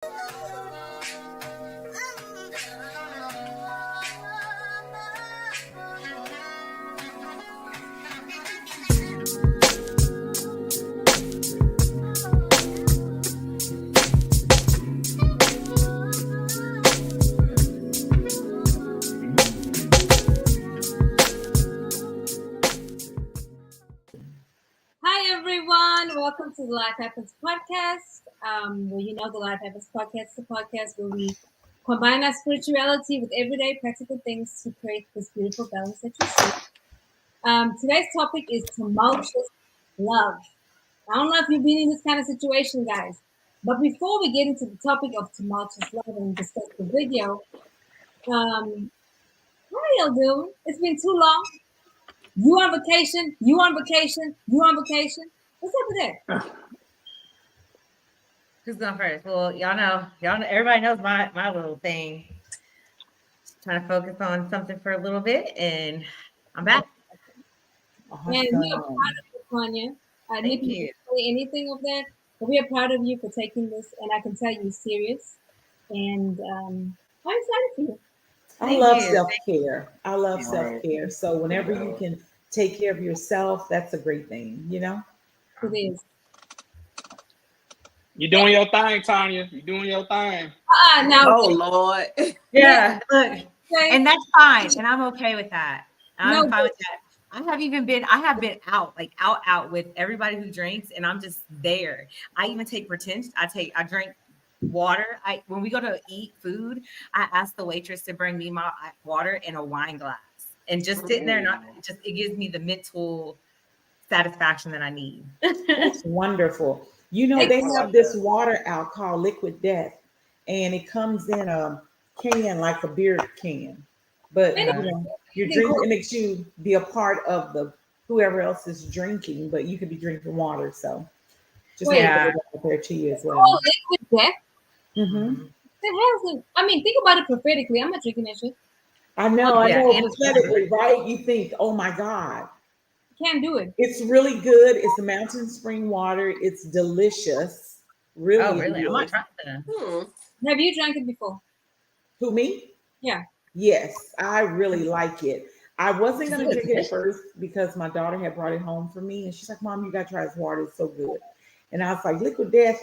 Hi everyone, welcome to the ELEV8 Podcast. The ELEV8 Podcast is a podcast where we combine our spirituality with everyday practical things to create this beautiful balance that you see. Today's topic is tumultuous love. I don't know if you've been in this kind of situation, guys, but before we get into the topic of tumultuous love and discuss the video, how y'all doing? It's been too long. You on vacation, you on vacation, you on vacation. What's up with that? Who's going first? Well, y'all know, everybody knows my little thing. Just trying to focus on something for a little bit, and I'm back. And we are proud of you, Tonya. I didn't say anything of that, but we are proud of you for taking this, and I can tell you're serious. And I'm excited for you. I love self-care. I love self-care. So whenever you can take care of yourself, that's a great thing, you know? It is. You're doing your thing, Tonya. You're doing your thing. Now. Oh, Lord. Yeah, look. And that's fine. And I'm okay with that. I'm fine with that. I have been out with everybody who drinks, and I'm just there. I even take pretend. I drink water. When we go to eat food, I ask the waitress to bring me my water in a wine glass, and just sitting there, it gives me the mental satisfaction that I need. That's wonderful. You know, they have this water out called Liquid Death, and it comes in a can like a beer can, but you're drinking. It makes you be a part of the whoever else is drinking, but you could be drinking water. So just there to you as well. Oh, Liquid Death. Mm-hmm. Think about it prophetically. I'm not drinking that shit. I know prophetically, right? You think, oh my God. Can't do it. It's really good. It's a mountain spring water. It's delicious. Really? Oh, really? I might try that. Have you drank it before? Who, me? Yeah. Yes, I really like it. I wasn't going to drink it at first because my daughter had brought it home for me. And she's like, Mom, you got to try this water. It's so good. And I was like, Liquid Death?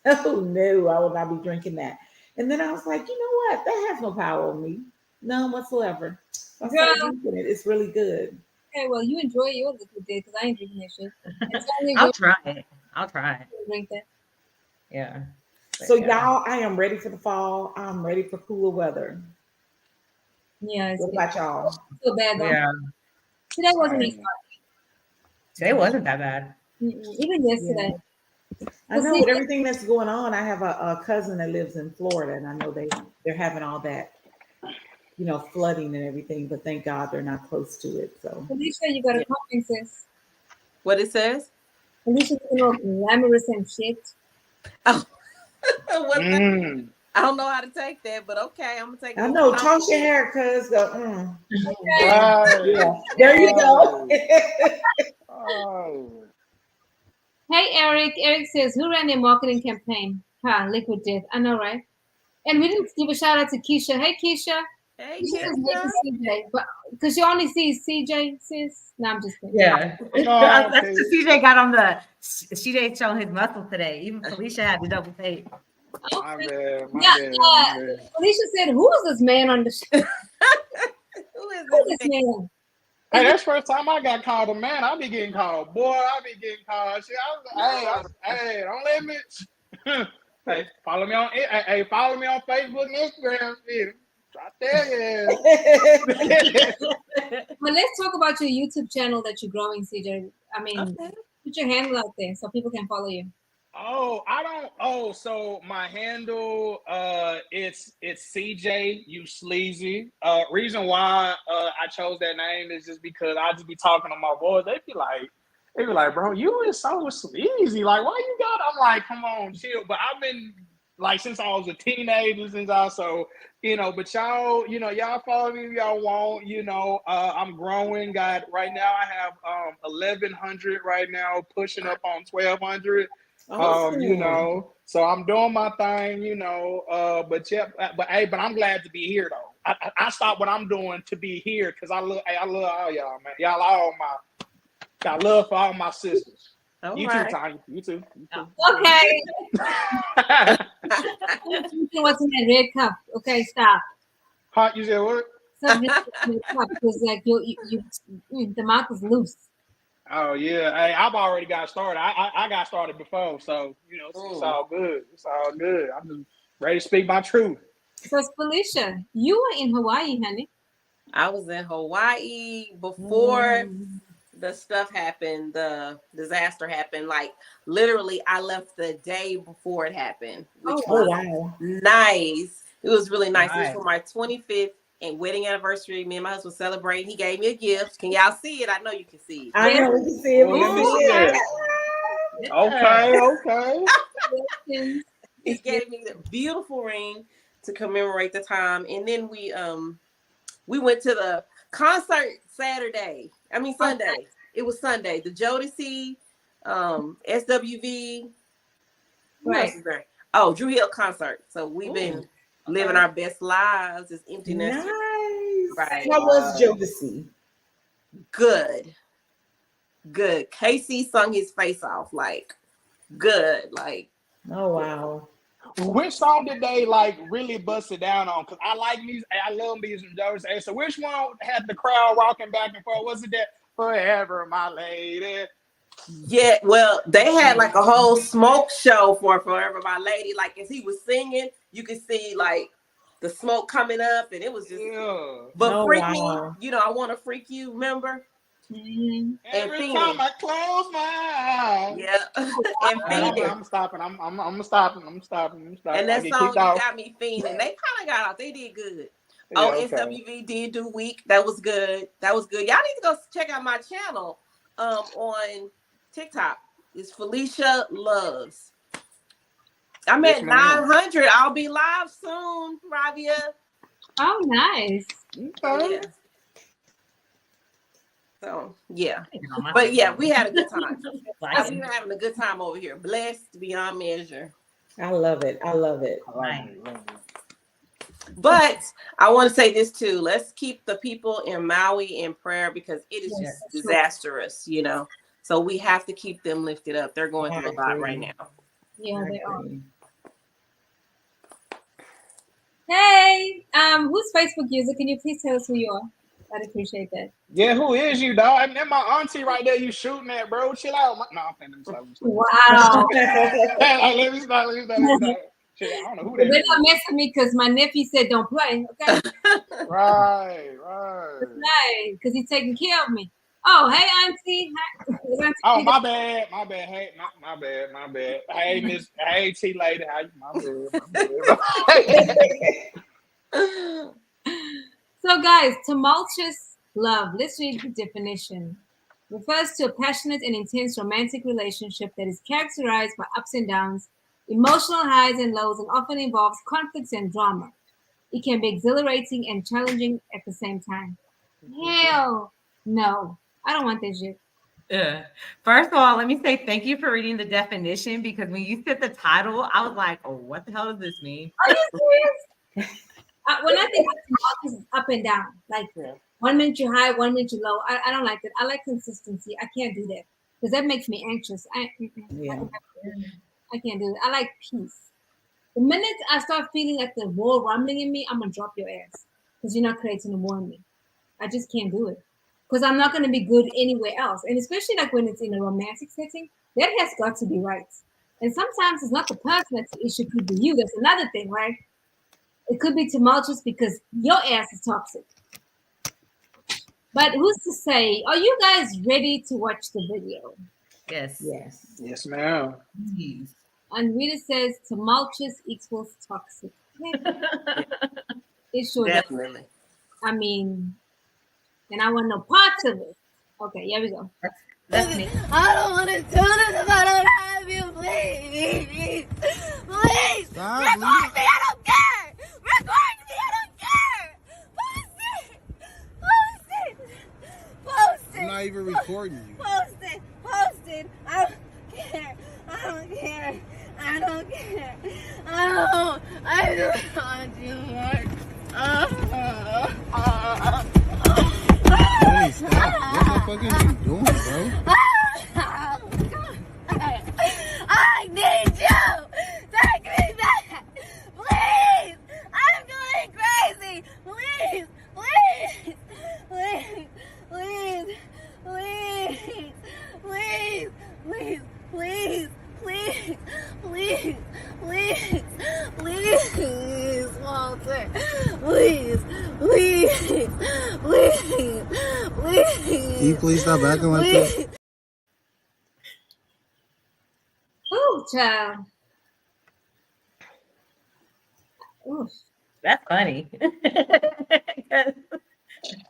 Oh, no, I will not be drinking that. And then I was like, you know what? That has no power on me. None whatsoever. So I started drinking it. It's really good. Okay, well, you enjoy your Liquid Death because I ain't drinking that shit. I'll try it. Drink that. Yeah. So y'all, I am ready for the fall. I'm ready for cooler weather. Yeah. What about y'all? So bad though. Yeah. Today wasn't as hard. Today wasn't that bad. Even yesterday. Yeah. I know with everything that's going on. I have a cousin that lives in Florida, and I know they're having all that, flooding and everything. But thank God they're not close to it. So Felicia, you got a comment, sis. What it says? Felicia, glamorous and shit. Oh. I don't know how to take that, but okay, I'm gonna take it. I know. Toss your hair, cuz. Yeah. There you go. Hey, Eric. Eric says, who ran their marketing campaign? Liquid Death. I know, right? And we didn't give a shout out to Keisha. Hey, Keisha. Hey, Keisha. CJ, but because she only sees CJ, sis. No, I'm just kidding. Yeah. That's what CJ got on the. CJ showing his muscle today. Even Felicia had to double take. My bad. Felicia said, who is this man on the show? Who is this man? Hey, that's the first time I got called a man. I be getting called. Boy, I be getting called. Shit, hey, don't let me. Hey, follow me on Facebook and Instagram. Shit. I tell you. Well, let's talk about your YouTube channel that you're growing, CJ. I mean, put your handle out there so people can follow you. So my handle, it's CJ, you sleazy. Reason why I chose that name is just because I just be talking to my boys. They be like, bro, you is so sleazy. Like, why you got? I'm like, come on, chill. But I've been like since I was a teenager, but y'all follow me if y'all want, I'm growing. Right now I have 1,100 right now, pushing up on 1,200. You Awesome. know, so I'm doing my thing, you know. But I'm glad to be here though. I stop what I'm doing to be here because I love all y'all, man. Y'all all got love for all my sisters. All You right. too, Tonya. You too. Okay. What's in that red cup? Okay, stop. Hot, you said what? Something in the cup because like the mouth is loose. Oh yeah, hey, I've already got started. I got started before, so you know it's all good. It's all good. I'm just ready to speak my truth. So Felicia, you were in Hawaii, honey. I was in Hawaii before the stuff happened, the disaster happened. Like literally, I left the day before it happened, which was wow. nice. It was really nice. It was for my 25th and wedding anniversary. Me and my husband celebrating. He gave me a gift. Can y'all see it? I know you can see it. I know we can see it. Well, let me see it. Okay. He gave me the beautiful ring to commemorate the time, and then we went to the concert Sunday. It was Sunday. The Jodeci, SWV. What else is there? Oh, Drew Hill concert. So we've been living our best lives. It's empty nest. Nice. Right. How was Jodeci? Good. Casey sung his face off. Like, good. Like, oh wow. Which song did they like really bust it down on? Because I like music. I love music from Jodeci. Hey, so which one had the crowd rocking back and forth? Was it that Forever My Lady? Yeah, well, they had like a whole smoke show for Forever My Lady. Like as he was singing, you could see like the smoke coming up, and it was just. Yeah. But Freak Me, you know, I Want to Freak You. Remember? Mm-hmm. Every time I close my eyes. Yeah. And I'm stopping. I'm stopping. And that song got me fiending. They kind of got out. They did good. Yeah, SWV did do Weak. That was good. Y'all need to go check out my channel on TikTok. It's Felicia Loves. I'm at 900. I'll be live soon, Rabia. Oh, nice. Okay. Yeah. So yeah, but yeah, we had a good time. We've been having a good time over here. Blessed beyond measure. I love it. But I want to say this too. Let's keep the people in Maui in prayer because it is just disastrous, you know. So we have to keep them lifted up. They're going through a lot right now. Yeah, they are. Hey, who's Facebook user? Can you please tell us who you are? I'd appreciate that. Yeah, who is you, dog? I mean, my auntie right there. You shooting at, bro? Chill out. No, I'm stop. Wow. Let me stop. Shit, I don't know who that is. They're not messing with me because my nephew said don't play. Okay. Right. Right, because he's taking care of me. Oh, hey, auntie. Hi. Oh, my bad. Hey, my bad. Hey, Miss. Hey, T lady. How you? My bad. So, guys, tumultuous love. Let's read the definition. Refers to a passionate and intense romantic relationship that is characterized by ups and downs, emotional highs and lows, and often involves conflicts and drama. It can be exhilarating and challenging at the same time. Hell no. I don't want this shit. Yeah. First of all, let me say thank you for reading the definition because when you said the title, I was like, oh, what the hell does this mean? Are you serious? When I think of tumultuous, it's up and down. Like 1 minute you're high, 1 minute you're low. I don't like that. I like consistency. I can't do that because that makes me anxious. I can't do it. I like peace. The minute I start feeling like the war rumbling in me, I'm going to drop your ass because you're not creating a war in me. I just can't do it because I'm not going to be good anywhere else. And especially like when it's in a romantic setting, that has got to be right. And sometimes it's not the person that's the issue, it could be you. That's another thing, right? It could be tumultuous because your ass is toxic. But who's to say, are you guys ready to watch the video? Yes, ma'am. And Rita says tumultuous equals toxic. It sure Definitely. does. I mean, and I want no parts of it. Okay, here we go. That's me. I don't want to do this if I don't have you, please. Please. Stop, record me, I don't care. Record me, I don't care. Post it. I'm not even recording you. Post it. I don't care. I don't care. I don't care. Oh, I don't want you more. Hey, stop. What the fuck is you doing, bro? I need you! Take me back! Please! I'm going crazy! Please! Please! Please! Please! Please! Please! Please! Please! Please! Please! Please! Please! Walter! Please! Please! Please! Please! Can you please stop acting like that? Oh, child. Oof. That's funny.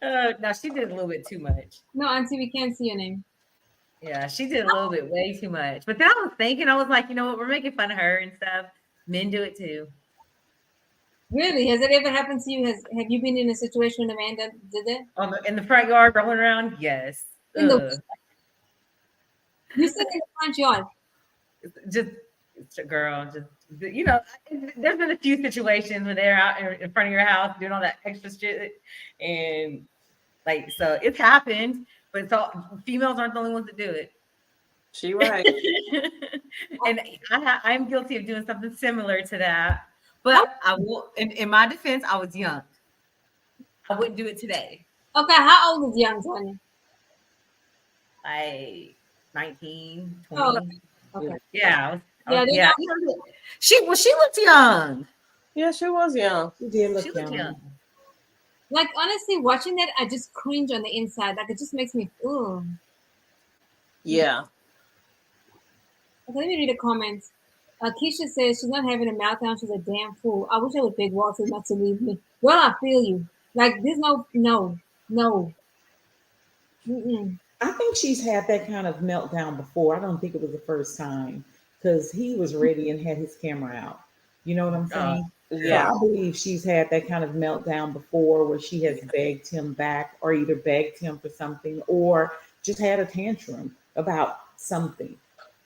No, she did a little bit too much. No, Auntie, we can't see your name. Yeah, she did a little bit way too much. But then I was thinking, I was like, you know what? We're making fun of her and stuff. Men do it too. Really? Has it ever happened to you? Have you been in a situation when a man did that? In the front yard, rolling around? Yes. You said in the front yard. Just girl, just you know, there's been a few situations when they're out in front of your house doing all that extra shit, and like so it's happened, but it's all females aren't the only ones that do it. She right. And I'm guilty of doing something similar to that, but I will. In my defense, I was young. I wouldn't do it today. Okay, how old is young Tonya? Like 19, 20. Oh, okay. Yeah. Yeah. She looked young. Yeah, she was young. She did look young. Like honestly, watching that, I just cringe on the inside. Like it just makes me ooh. Yeah. Okay, let me read the comments. Keisha says she's not having a meltdown. She's a damn fool. I wish I would beg Walter not to leave me. Well, I feel you. Like there's no. Mm-mm. I think she's had that kind of meltdown before. I don't think it was the first time because he was ready and had his camera out. You know what I'm saying? Yeah. So I believe she's had that kind of meltdown before where she has begged him back or either begged him for something or just had a tantrum about something,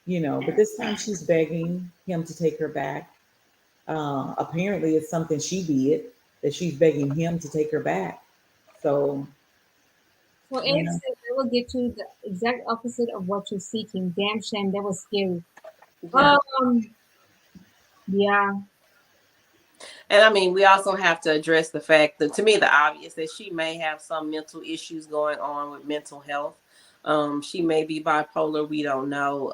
you know. But this time she's begging him to take her back. Apparently it's something she did that she's begging him to take her back. So Ed says they will get you the exact opposite of what you're seeking. Damn shame, that was scary. Yeah. And I mean, we also have to address the fact that, to me, the obvious that she may have some mental issues going on with mental health. She may be bipolar. We don't know.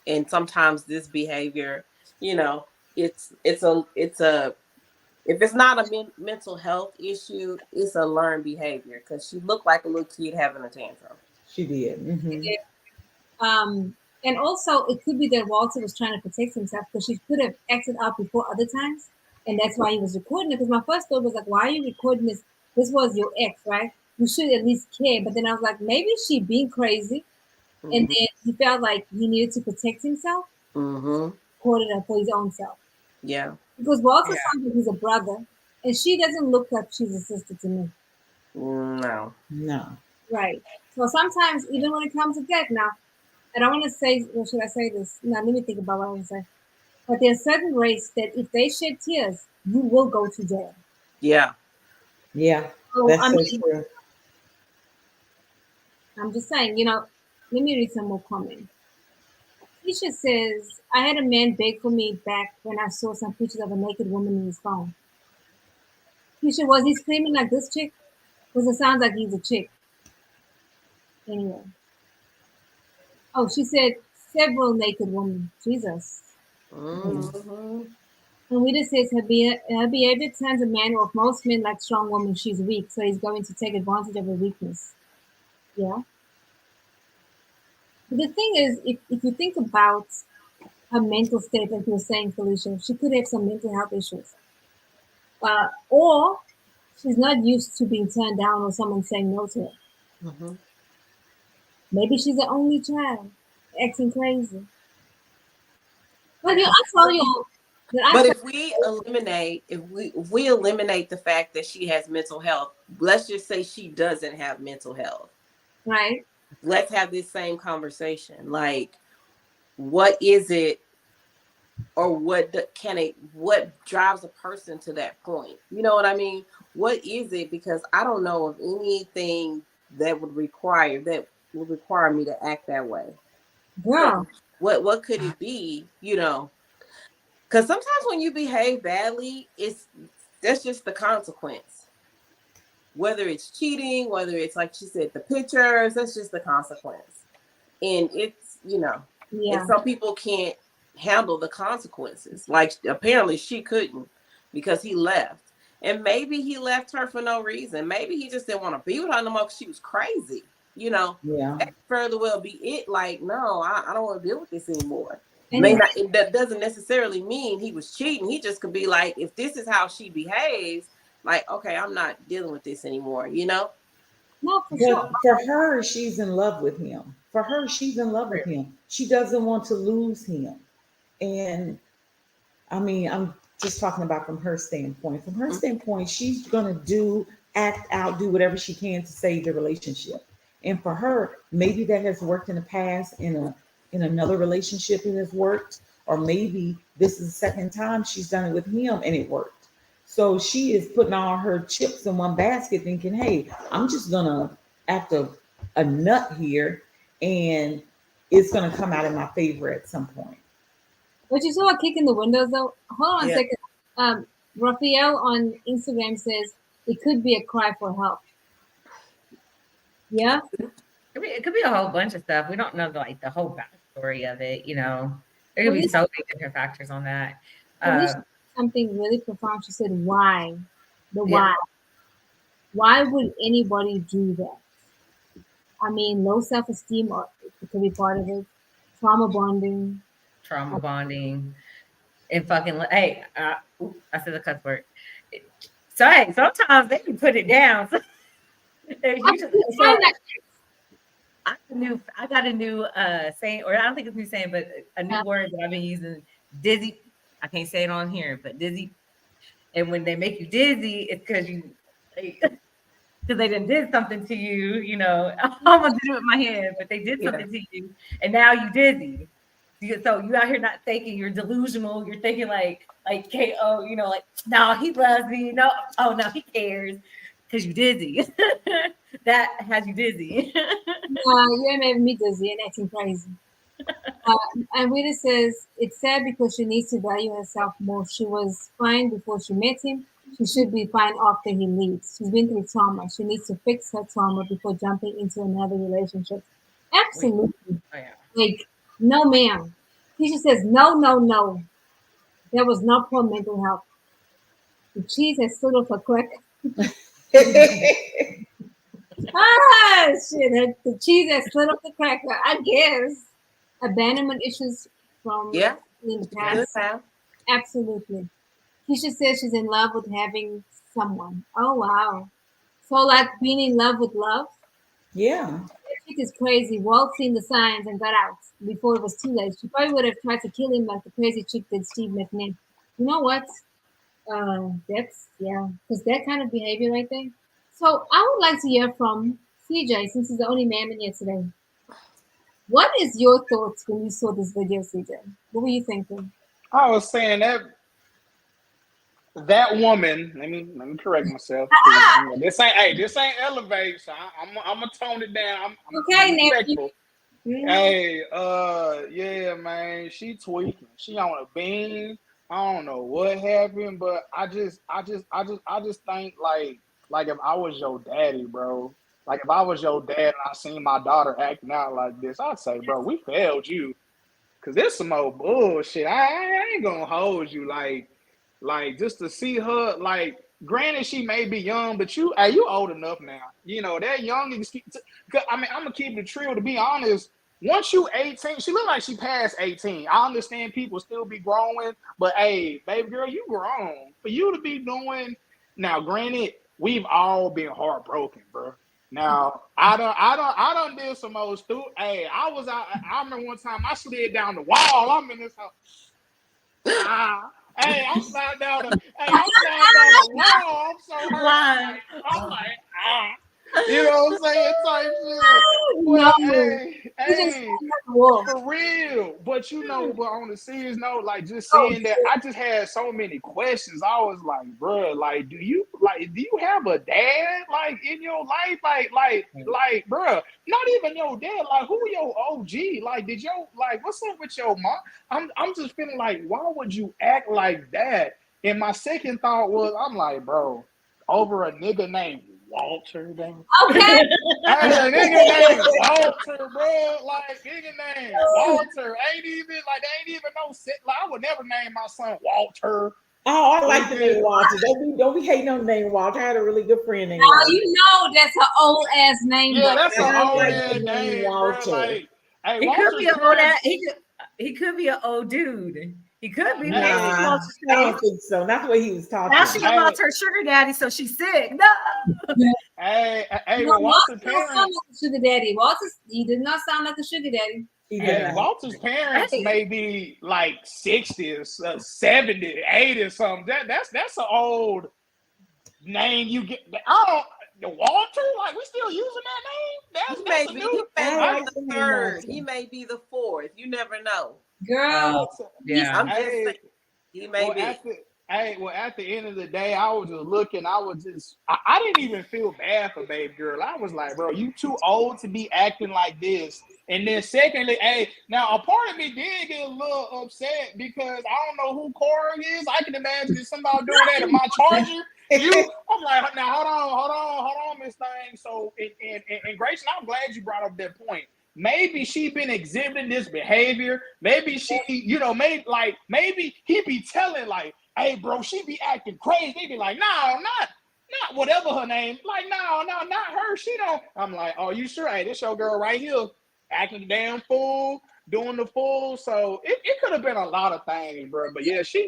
And sometimes this behavior, you know, it's a if it's not a mental health issue, it's a learned behavior because she looked like a little kid having a tantrum. she did. Mm-hmm. She did. And also it could be that Walter was trying to protect himself because she could have acted out before other times. And that's why he was recording it. Because my first thought was like, why are you recording this? This was your ex, right? You should at least care. But then I was like, maybe she being crazy. Mm-hmm. And then he felt like he needed to protect himself. Mm-hmm. Recorded her for his own self. Yeah. Because Walter sounds like he's a brother. And she doesn't look like she's a sister to me. No. Right. So sometimes, even when it comes to death, now, I don't want to say, or should I say this? Now, let me think about what I want to say. But there's a certain race that if they shed tears, you will go to jail. Yeah. Yeah. So, That's so true. I'm just saying, you know, let me read some more comments. Keisha says, I had a man beg for me back when I saw some pictures of a naked woman in his phone. Keisha, was he screaming like this chick? Because it sounds like he's a chick. Anyway. Oh, she said several naked women. Jesus. Mm-hmm. And Rita says her behavior turns a man off. Most men like strong women. She's weak, so he's going to take advantage of her weakness. Yeah. But the thing is, if you think about her mental state, like you were saying, Felicia, she could have some mental health issues. Or she's not used to being turned down or someone saying no to her. Mm-hmm. Maybe she's the only child, acting crazy. But I tell you. But if we eliminate the fact that she has mental health, let's just say she doesn't have mental health. Right. Let's have this same conversation. Like, what is it, or what drives a person to that point? You know what I mean? What is it? Because I don't know of anything that would require me to act that way. Girl. So what could it be? You know, because sometimes when you behave badly, that's just the consequence. Whether it's cheating, whether it's like she said, the pictures, that's just the consequence. And it's, you know, and some people can't handle the consequences. Like apparently she couldn't, because he left. And maybe he left her for no reason. Maybe he just didn't want to be with her no more because she was crazy. You know, that could further well be it. Like, no, I don't want to deal with this anymore. That doesn't necessarily mean he was cheating. He just could be like, if this is how she behaves, like, okay, I'm not dealing with this anymore, you know? No, for her, she's in love with him. For her, she's in love with him. She doesn't want to lose him. And I mean, I'm just talking about from her standpoint. From her standpoint, she's going to act out, do whatever she can to save the relationship. And for her, maybe that has worked in the past in another relationship it has worked, or maybe this is the second time she's done it with him and it worked. So she is putting all her chips in one basket thinking, hey, I'm just going to act a nut here and it's going to come out in my favor at some point. But you saw a kick in the windows, though. Hold on a second. Raphael on Instagram says it could be a cry for help. Yeah? It could be a whole bunch of stuff. We don't know the whole backstory of it, you know. There could be so many different factors on that. Something really profound. She said, why? Why. Why would anybody do that? I mean, low self-esteem could be part of it. Trauma bonding. And fucking, hey, I said the cuss word. So, hey, sometimes they can put it down. I got a new saying, or I don't think it's a new saying, but a new word that I've been using, dizzy. I can't say it on here, but dizzy. And when they make you dizzy, it's because they done did something to you, you know. I almost did it with my hand, but they did something to you, and now you dizzy. So you out here not thinking, you're delusional. You're thinking like KO, you know, like, no, he loves me. No, oh no, he cares, because you dizzy. That has you dizzy. You made me dizzy and acting crazy. And Rita says it's sad because she needs to value herself more. She was fine before she met him. She should be fine after he leaves. She's been through trauma. She needs to fix her trauma before jumping into another relationship. Absolutely. Oh, yeah. Like, no, ma'am. Keisha says, no. There was no poor mental health. The cheese has stood off a crack. Shit. The cheese has slid off the cracker. I guess. Abandonment issues from in the past. Absolutely. Keisha says she's in love with having someone. Oh, wow. So, like being in love with love? Yeah. That chick is crazy. Walt seen the signs and got out before it was too late. She probably would have tried to kill him like the crazy chick did Steve McNair. You know what? Because that kind of behavior right there. So, I would like to hear from CJ, since he's the only man in here today. What is your thoughts when you saw this video, CJ? What were you thinking? I was saying that woman. Let me correct myself. This ain't ELEV8, so I'm gonna tone it down. I'm respectful. Hey, yeah, man, she tweaking. She on a beam. I don't know what happened, but I just think like if I was your daddy, bro. Like if I was your dad and I seen my daughter acting out like this, I'd say, bro, we failed you. Cause there's some old bullshit. I ain't gonna hold you like just to see her. Like, granted, she may be young, but you old enough now. You know that young. I mean, I'm gonna keep it real. To be honest, once you 18, she look like she passed 18. I understand people still be growing, but hey, baby girl, you grown. For you to be doing now. Granted, we've all been heartbroken, bro. Now, I done did some old stupid. Hey, I remember one time I slid down the wall. I'm in this house. Hey, I'm sliding down the wall. I'm so hurt. I'm like, you know what I'm saying? Type shit. Well, Hey, for real. But but on the serious note, like just seeing that, I just had so many questions. I was like, bro, like, do you have a dad like in your life? Like, bro, not even your dad. Like, who your OG? Like, what's up with your mom? I'm just feeling like, why would you act like that? And my second thought was, I'm like, bro, over a nigga named Walter, bro. Okay. Hey, a nigga named Walter, bro. Like, nigga named Walter. Ain't even no set. Like, I would never name my son Walter. Oh, I like the name Walter. Don't be hating on the name Walter. I had a really good friend named Walter. Walter. You know that's an old ass name. Yeah, that's an old ass name, Walter. Bro. Like, hey, he could be an old ass. He could be an old dude. He could be. Nah, I don't think so. Not the way he was talking. Now she lost her sugar daddy, so she's sick. No. Hey, no, Walter's parents. Like a sugar daddy. He did not sound like a sugar daddy. Walter's parents may be like 60 or 70, 80 or something. That's an old name you get. I don't. Walter, like we still using that name? That's the third. He may be the fourth. You never know. Girl, yeah. I'm just saying, he may be. At the end of the day, I was just looking. I didn't even feel bad for baby girl. I was like, bro, you too old to be acting like this. And then secondly, now a part of me did get a little upset because I don't know who Corey is. I can imagine if somebody doing that in my Charger. I'm like, now hold on, Miss Thing. So, and Grayson, I'm glad you brought up that point. Maybe she been exhibiting this behavior. Maybe she, maybe he be telling like, hey, bro, she be acting crazy. They be like, no, not whatever her name. Like, no, not her. She don't. I'm like, oh, you sure? Hey, this your girl right here acting the damn fool, doing the fool. So it could have been a lot of things, bro. But yeah, she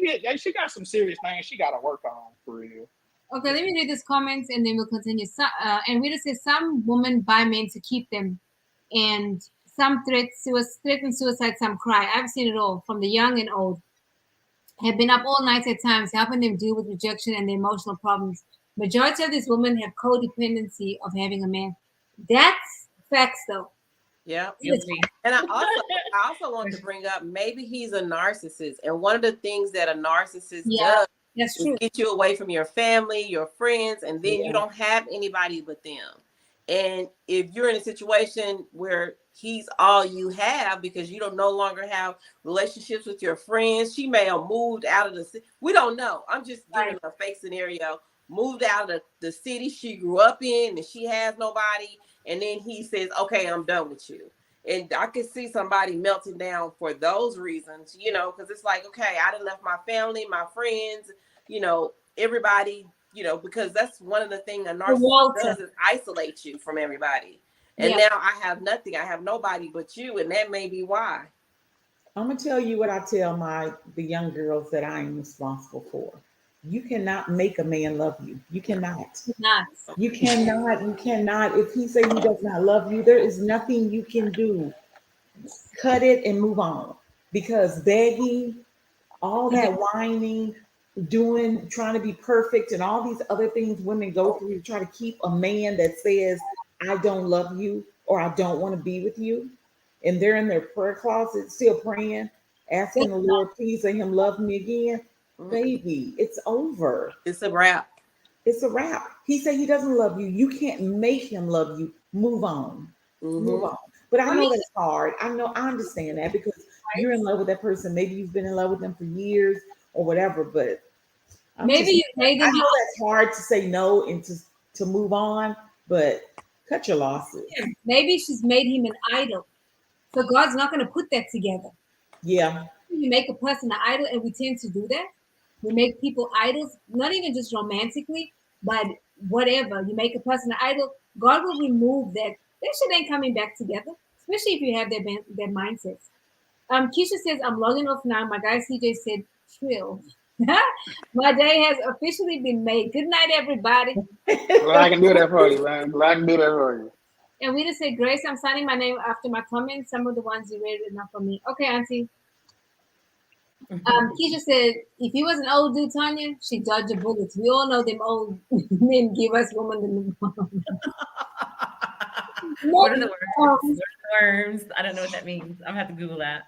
got some serious things she got to work on for real. Okay, let me read these comments and then we'll continue. And Rita says some women buy men to keep them, and some threaten suicide, some cry. I've seen it all, from the young and old. Have been up all night at times, helping them deal with rejection and their emotional problems. Majority of these women have codependency of having a man. That's facts, though. Yeah. And I also want to bring up, maybe he's a narcissist. And one of the things that a narcissist does is get you away from your family, your friends, and then you don't have anybody but them. And if you're in a situation where he's all you have because you don't no longer have relationships with your friends, she may have moved out of the city. We don't know. I'm just giving a fake scenario. Moved out of the city she grew up in and she has nobody. And then he says, okay, I'm done with you. And I could see somebody melting down for those reasons, because it's like, okay, I done left my family, my friends, everybody, because that's one of the things a narcissist does is isolate you from everybody. And now I have nothing. I have nobody but you. And that may be why. I'm going to tell you what I tell the young girls that I am responsible for. You cannot make a man love you. You cannot. You cannot. If he says he does not love you, there is nothing you can do. Cut it and move on. Because begging, all that whining, trying to be perfect, and all these other things women go through to try to keep a man that says, I don't love you or I don't want to be with you. And they're in their prayer closet still praying, asking the Lord, please let him love me again. Baby, it's over. It's a wrap. It's a wrap. He said he doesn't love you. You can't make him love you. Move on. Move on. But I know that's hard. I understand that because you're in love with that person. Maybe you've been in love with them for years or whatever. But I know that's hard to say no and to move on. But cut your losses. Maybe she's made him an idol. So God's not going to put that together. Yeah. You make a person an idol, and we tend to do that. We make people idols, not even just romantically, but whatever. You make a person an idol, God will remove that. That shit ain't coming back together, especially if you have that mindset. Keisha says, I'm logging off now. My guy CJ said, trill. My day has officially been made. Good night, everybody. Well, I can do that for you, man. And we just said, Grace, I'm signing my name after my comments. Some of the ones you read are not for me. Okay, Auntie. Keisha said, if he was an old dude, Tonya, she'd dodge the bullets. We all know them old men give us women the What are the worms? What are the worms? I don't know what that means. I'm gonna have to Google that.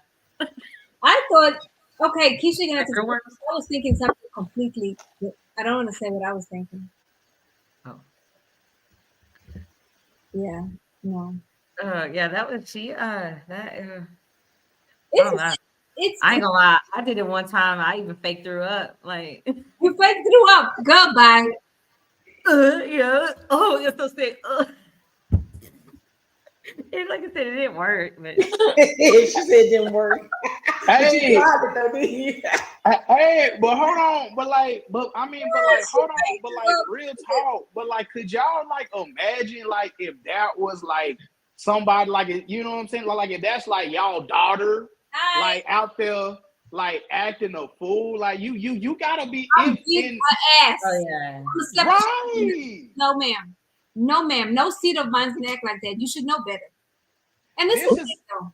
I thought, okay, Keisha, gonna have to. Worms? I was thinking something completely. I don't want to say what I was thinking. Oh. Yeah. No. Yeah, that was she. It's I ain't gonna lie. I did it one time. I even faked threw up. Like you faked threw up. Goodbye. Yeah. Oh, you're so sick. It's like I said, it didn't work. But she said it didn't work. Hey, hey, but hold on, but hold on, but real talk, but could y'all imagine if that was somebody you know what I'm saying, if that's y'all daughter out there acting a fool, you gotta be in ass. Oh yeah, right. No ma'am, no seed of mine's gonna act like that. You should know better. And this is though.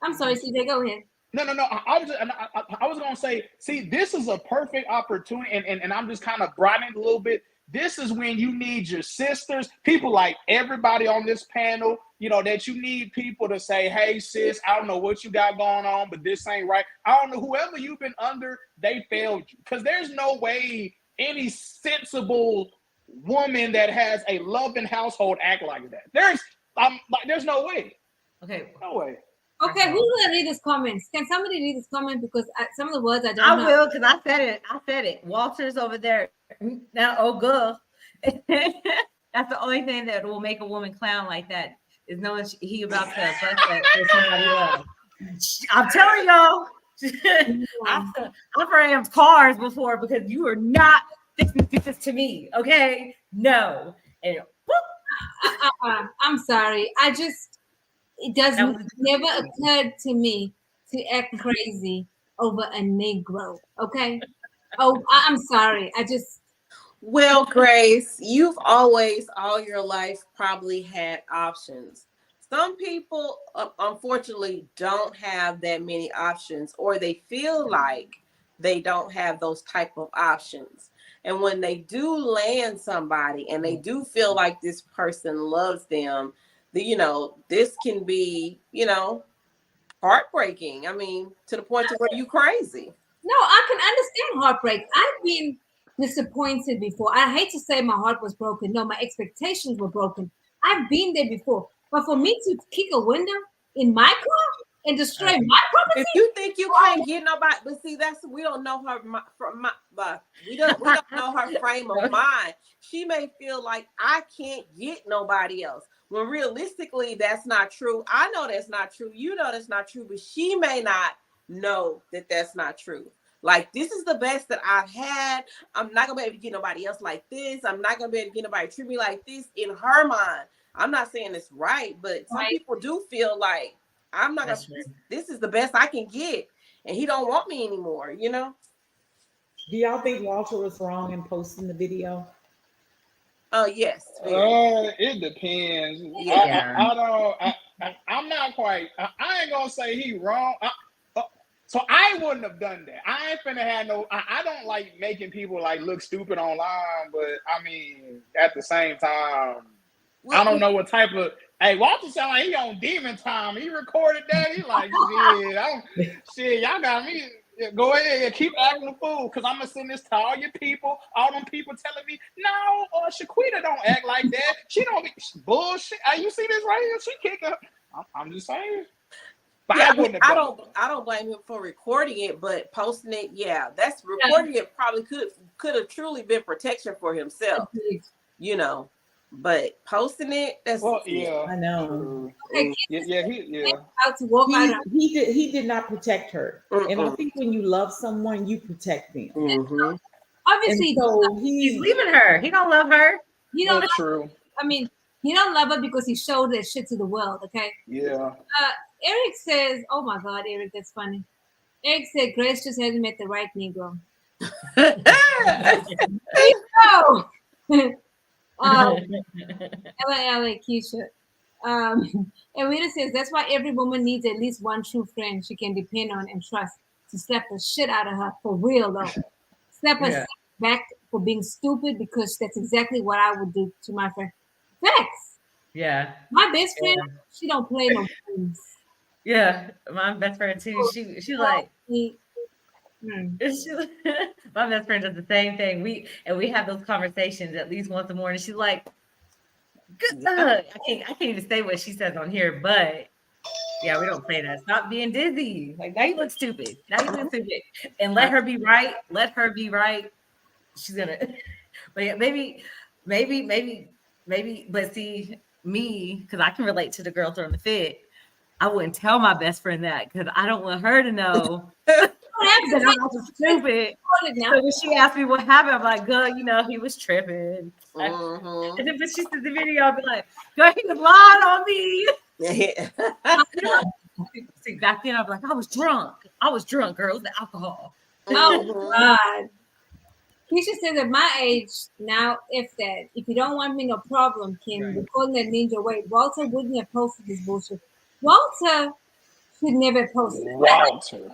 I'm sorry, CJ, go ahead. No. I was gonna say, see, this is a perfect opportunity, and I'm just kind of broadening it a little bit. This is when you need your sisters, people like everybody on this panel, that you need people to say, hey, sis, I don't know what you got going on, but this ain't right. I don't know, whoever you've been under, they failed you. Because there's no way any sensible woman that has a loving household act like that. There's no way. Okay. No way. Okay, who's gonna read this comments? Can somebody read this comment, because some of the words I don't know. I will, because I said it. Walter's over there now. Oh, girl. That's the only thing that will make a woman clown like that, is knowing he about to bust that for somebody else. I'm telling y'all. I've ran cars before, because you are not fixing this to me. Okay, no. And I'm sorry. It never occurred to me to act crazy over a Negro. Okay. Oh, I'm sorry. Well, Grace, you've always, all your life, probably had options. Some people, unfortunately, don't have that many options, or they feel like they don't have those type of options. And when they do land somebody and they do feel like this person loves them, this can be, heartbreaking. I mean, to the point to where you crazy. No, I can understand heartbreak. I've been disappointed before. I hate to say my heart was broken. No, my expectations were broken. I've been there before. But for me to kick a window in my car and destroy my property, if you think you can't get nobody, but see, we don't know her we don't know her frame of mind. She may feel like I can't get nobody else, when realistically that's not true. I know that's not true. You know that's not true, but she may not know that that's not true. Like, this is the best that I've had. I'm not gonna be able to get nobody else like this. I'm not gonna be able to get nobody to treat me like this. In her mind, I'm not saying it's right, but some people do feel like I'm not gonna. This is the best I can get, and he don't want me anymore. Do y'all think Walter was wrong in posting the video? Oh yes. It depends. Yeah. I'm not quite. I ain't gonna say he wrong. So I wouldn't have done that. I ain't finna have no. I don't like making people look stupid online, but I mean, at the same time, I don't know what type of. Hey, Walter sound like he on demon time. He recorded that. He like, shit, y'all got me. Go ahead and keep acting a fool, because I'm gonna send this to all your people. All them people telling me, no, Shaquita don't act like that. She don't be bullshit. Hey, you see this right here? She kicking. I'm just saying. Yeah, I don't blame him for recording it, but posting it, that's recording it probably could have truly been protection for himself, But posting it, that's I know. Okay, he did not protect her, and I think when you love someone, you protect them. Mm-hmm. Obviously, so he's leaving her. He don't love her. You know, true. I mean, he don't love her because he showed that shit to the world. Okay. Yeah. Eric says, "Oh my God, Eric, that's funny." Eric said, "Grace just hasn't met the right Negro." LA Keisha. And Rita says that's why every woman needs at least one true friend she can depend on and trust to slap the shit out of her, for real though. Slap her back for being stupid, because that's exactly what I would do to my friend. Facts. Yeah. My best friend, she don't play no games. Yeah, my best friend too. She like my best friend does the same thing. We have those conversations at least once a morning. She's like, I can't even say what she says on here, but yeah, we don't play that. Stop being dizzy. Like now you look stupid. And let her be right. Let her be right. She's gonna. But yeah, maybe. But see me, because I can relate to the girl throwing the fit. I wouldn't tell my best friend that because I don't want her to know that I was stupid. So when she asked me what happened, I'm like, girl, he was tripping. And then when she sees the video, I'll be like, girl, he was lying on me. See, back then, I'd be like, I was drunk, girl. It was the alcohol. Oh, God. Keisha says at my age now, if you don't want me, no problem, Kim. We're calling that ninja way. Walter wouldn't have posted this bullshit. Walter should never post it. Walter.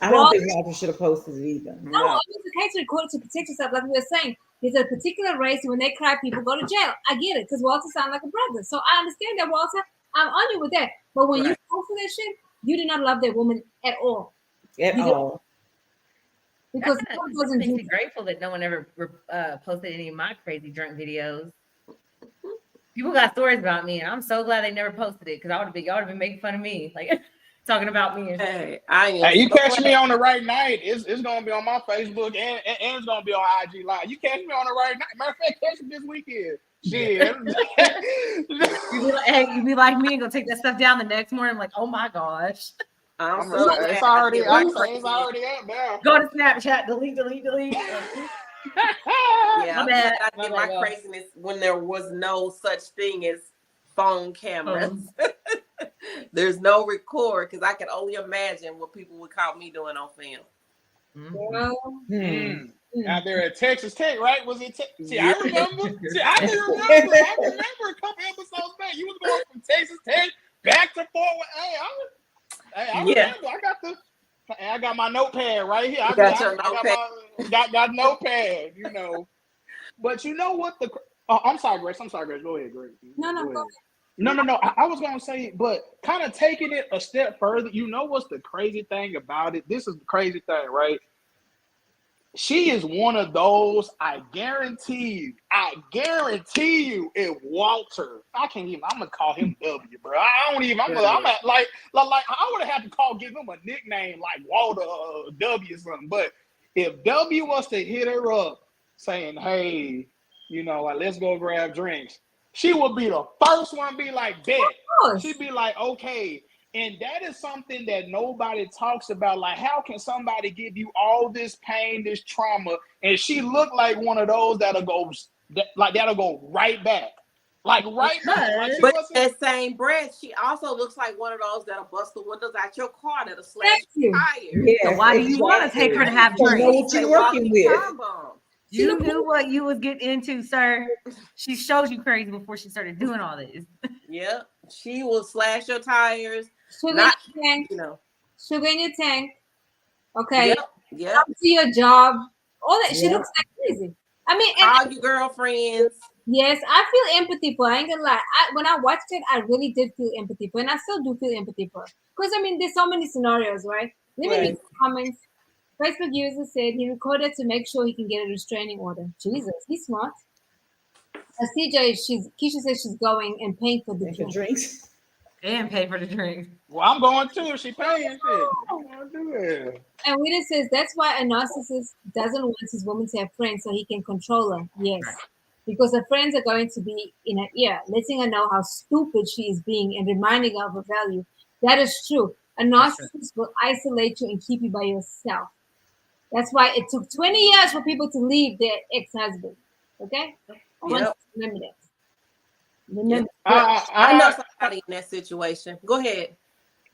I don't think Walter should have posted it either. No, it's the case recorded to protect yourself, like we were saying. There's a particular race, and when they cry, people go to jail. I get it, because Walter sounds like a brother. So I understand that, Walter. I'm on you with that. But when you posted that shit, you did not love that woman at all. At all. Because it makes me grateful that no one ever posted any of my crazy drunk videos. People got stories about me, and I'm so glad they never posted it because y'all would have been making fun of me, like talking about me. Hey, you catch me on the right night, it's gonna be on my Facebook and it's gonna be on IG Live. You catch me on the right night. Matter of fact, catch me this weekend. Shit. You be like me and go take that stuff down the next morning. I'm like, oh my gosh. It's already up now. Go to Snapchat, delete. Yeah, I did my craziness when there was no such thing as phone cameras. There's no record because I can only imagine what people would call me doing on film. Out there at Texas Tech, right? Was it? I remember. I remember a couple episodes back. You was going from Texas Tech back to Fort Worth. I remember. I got my notepad right here. I got notepad, But you know what? I'm sorry, Grace. Go ahead, Grace. No, go ahead. No. I was gonna say, but kind of taking it a step further. You know what's the crazy thing about it? This is the crazy thing, right? She is one of those. I guarantee you, if Walter, I'm gonna call him W, bro. I don't even. I'm at like I would have to give him a nickname like Walter or W or something. But if W was to hit her up saying, "Hey, like let's go grab drinks," she would be the first one to be like, "Bet." She'd be like, "Okay." And that is something that nobody talks about. Like, how can somebody give you all this pain, this trauma, and she looked like one of those that'll go right back, like right back. But that same breath, she also looks like one of those that'll bust the windows out your car, that'll slash your tires. Yeah, so why do you want to take her to have drinks? Know what you're working with. You knew what you was getting into, sir. She showed you crazy before she started doing all this. Yep, she will slash your tires. Sugar in your tank. Okay. Yep. Come to your job. All that. She looks like crazy. I mean, all your girlfriends. Yes, I feel empathy for her. I ain't gonna lie. When I watched it, I really did feel empathy for her, and I still do feel empathy for her. Because there's so many scenarios, right? Let me read the comments. Facebook user said he recorded to make sure he can get a restraining order. Jesus, he's smart. Keisha says she's going and paying for the drinks. And pay for the drink. Well, I'm going too. If she paying shit, I'm gonna do it. And Wita says that's why a narcissist doesn't want his woman to have friends so he can control her. Yes, because her friends are going to be in her ear, letting her know how stupid she is being and reminding her of her value. That is true. A narcissist will isolate you and keep you by yourself. That's why it took 20 years for people to leave their ex-husband. Okay, remember that. I know somebody in that situation. Go ahead.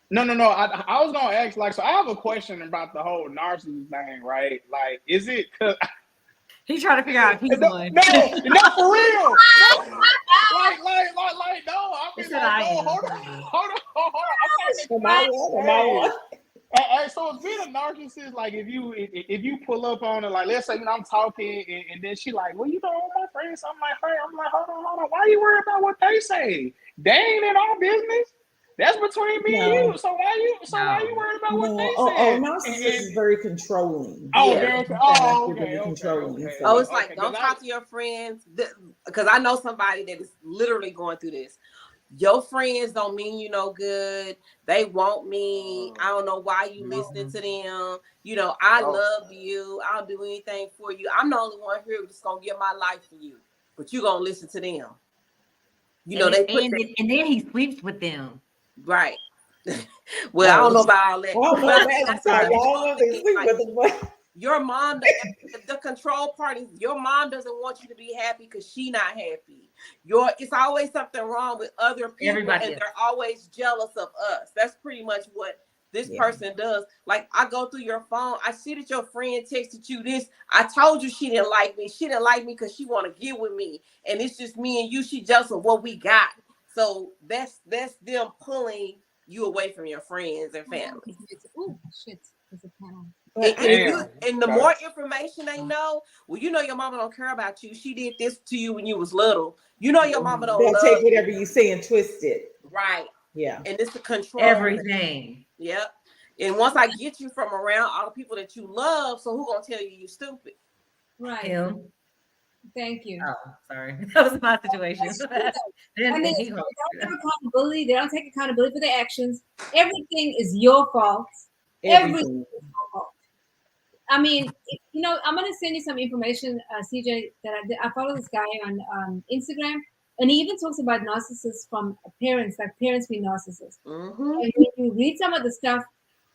No. I was gonna ask, so I have a question about the whole narcissist thing, right? Like, is it because he's trying to figure out if he's one? No, for real. No. I mean, hold on. So it's being a narcissist, like if you pull up on it, like let's say I'm talking and then she like, well, all my friends. I'm like, hold on. Why are you worried about what they say? They ain't in our business. That's between me and you. So why you worried about what they say? Narcissist is very controlling. Okay. It's like don't talk to your friends because I know somebody that is literally going through this. Your friends don't mean you no good. They want me. I don't know why you listening to them. I love you. I'll do anything for you. I'm the only one here who's gonna give my life for you. But you gonna listen to them. And then he sleeps with them. Right. Well, I don't know about all that. Your mom, the control party, your mom doesn't want you to be happy because she not happy. It's always something wrong with other people, they're always jealous of us. That's pretty much what this person does. Like, I go through your phone, I see that your friend texted you this. I told you she didn't like me. She didn't like me because she want to get with me, and it's just me and you. She jealous of what we got. So that's them pulling you away from your friends and family. Oh shit! There's a panel. And the more information they know, your mama don't care about you. She did this to you when you was little. Your mama don't love take whatever you say and twist it. Right. Yeah. And it's the control. Everything. Yep. And once I get you from around all the people that you love, so who gonna tell you stupid? Right. Him. Thank you. Oh, sorry. That was my situation. They don't take accountability. They don't take accountability for their actions. Everything is your fault. Everything is your fault. I mean, I'm going to send you some information, CJ, that I follow this guy on Instagram, and he even talks about narcissists from parents, like parents being narcissists. Mm-hmm. And when you read some of the stuff,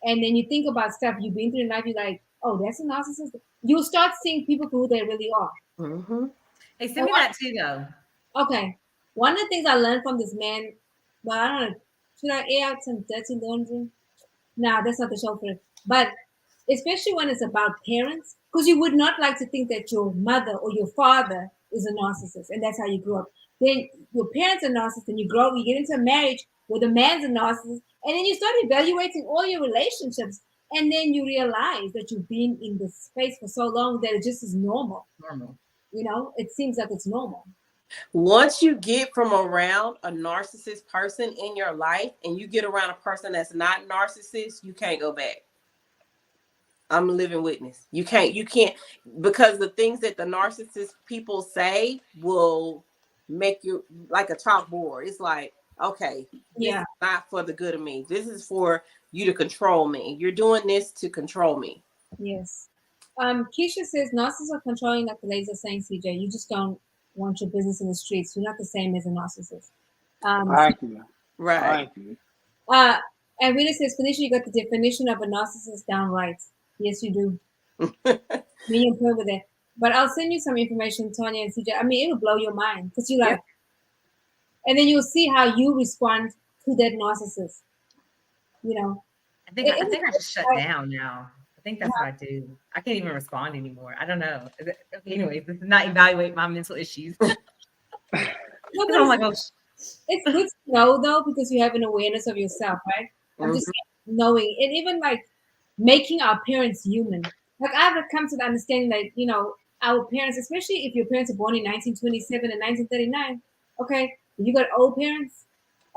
and then you think about stuff you've been through in life, you're like, oh, that's a narcissist. You'll start seeing people for who they really are. Mm-hmm. Hey, send me that too, though. Okay. One of the things I learned from this man, but I don't know, should I air out some dirty laundry? Nah, that's not the show for it. But especially when it's about parents, because you would not like to think that your mother or your father is a narcissist, and that's how you grew up. Then your parents are narcissists, and you grow up, you get into a marriage where the man's a narcissist, and then you start evaluating all your relationships, and then you realize that you've been in this space for so long that it just is normal. It seems like it's normal. Once you get from around a narcissist person in your life and you get around a person that's not narcissist, you can't go back. I'm a living witness. You can't, because the things that the narcissist people say will make you like a chalkboard. It's like, okay, this is not for the good of me. This is for you to control me. You're doing this to control me. Yes. Keisha says narcissists are controlling, like the ladies are saying, CJ. You just don't want your business in the streets. You're not the same as a narcissist. Thank you. Right. Thank you. And Rita says, Felicia, you got the definition of a narcissist down right. Yes, you do. Me and her with it. But I'll send you some information, Tonya and CJ. I mean, it will blow your mind because you like, and then you'll see how you respond to that narcissist. I think I just shut down now. I think that's what I do. I can't even respond anymore. I don't know. Anyways, this is not evaluate my mental issues. Oh my gosh. It's good to know though, because you have an awareness of yourself, right? I'm just knowing, and even like making our parents human. Like I've come to the understanding that, our parents, especially if your parents are born in 1927 and 1939, okay, you got old parents,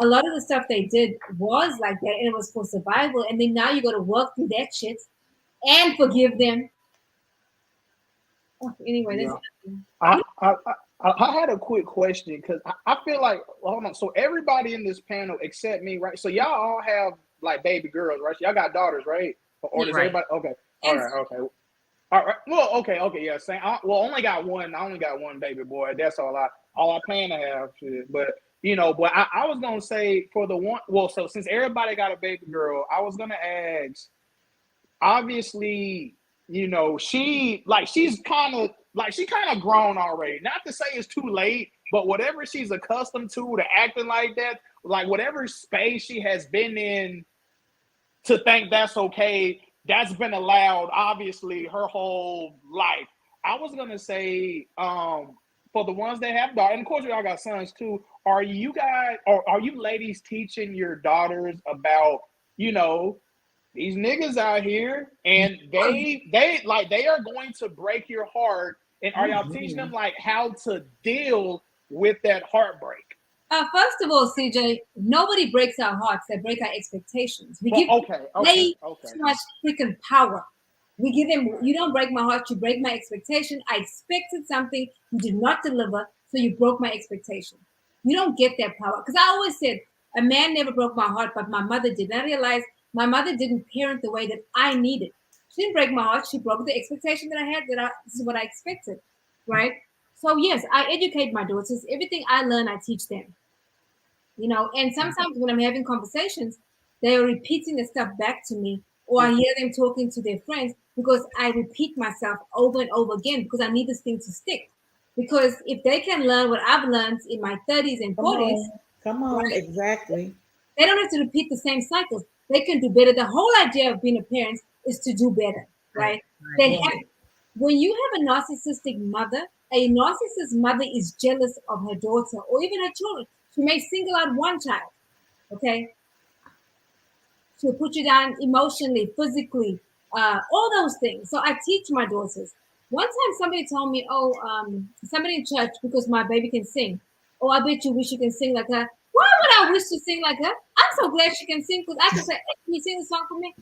a lot of the stuff they did was like that, and it was for survival, and then now you got to work through that shit and forgive them. Oh, anyway, I had a quick question because I feel like, hold on, so everybody in this panel except me, right? So y'all all have like baby girls, right? Y'all got daughters, right? Or does everybody? Okay, all right. Well, okay, yeah. Same. I only got one. I only got one baby boy. That's all I plan to have. But but I was gonna say for the one. Well, so since everybody got a baby girl, I was gonna ask. Obviously, she's kind of grown already. Not to say it's too late, but whatever she's accustomed to acting like that, like whatever space she has been in to think that's okay, that's been allowed, obviously, her whole life. I was going to say, for the ones that have daughters, and of course y'all got sons too, are you ladies teaching your daughters about, these niggas out here, and they are going to break your heart. And are y'all teaching them like how to deal with that heartbreak? First of all, CJ, nobody breaks our hearts; they break our expectations. We give way too much freaking power. We give them. You don't break my heart; you break my expectation. I expected something, you did not deliver, so you broke my expectation. You don't get that power, because I always said a man never broke my heart, but my mother did. And I realized my mother didn't parent the way that I needed. She didn't break my heart; she broke the expectation that I had. This is what I expected, right? So yes, I educate my daughters. Everything I learn, I teach them. And sometimes when I'm having conversations, they are repeating the stuff back to me, or I hear them talking to their friends, because I repeat myself over and over again, because I need this thing to stick. Because if they can learn what I've learned in my 30s and 40s, come on, right, exactly. They don't have to repeat the same cycles. They can do better. The whole idea of being a parent is to do better, right? When you have a narcissistic mother, a narcissist mother is jealous of her daughter or even her children. She may single out one child, okay? She'll put you down emotionally, physically, all those things. So I teach my daughters. One time somebody told me, somebody in church, because my baby can sing. Oh, I bet you wish you can sing like her. Why would I wish to sing like her? I'm so glad she can sing, because I can say, hey, can you sing a song for me?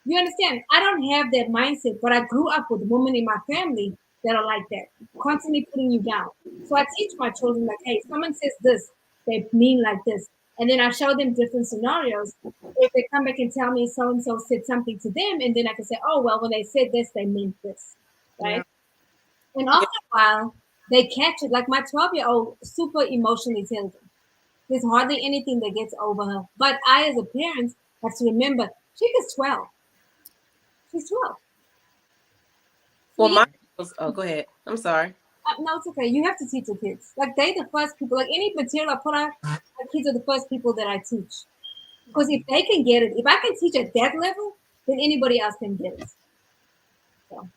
You understand? I don't have that mindset, but I grew up with women in my family that are like that, constantly putting you down. So I teach my children, like, hey, someone says this, they mean like this. And then I show them different scenarios. If they come back and tell me so-and-so said something to them, and then I can say, oh, well, when they said this, they meant this, right? Yeah. And after a while, they catch it. Like my 12-year-old, super emotionally intelligent. There's hardly anything that gets over her. But I, as a parent, have to remember, she is 12. She's 12. So go ahead. I'm sorry. No, it's okay. You have to teach your kids. Like, they're the first people. Like, any material I put on, my kids are the first people that I teach. Because if they can get it, if I can teach at that level, then anybody else can get it. So.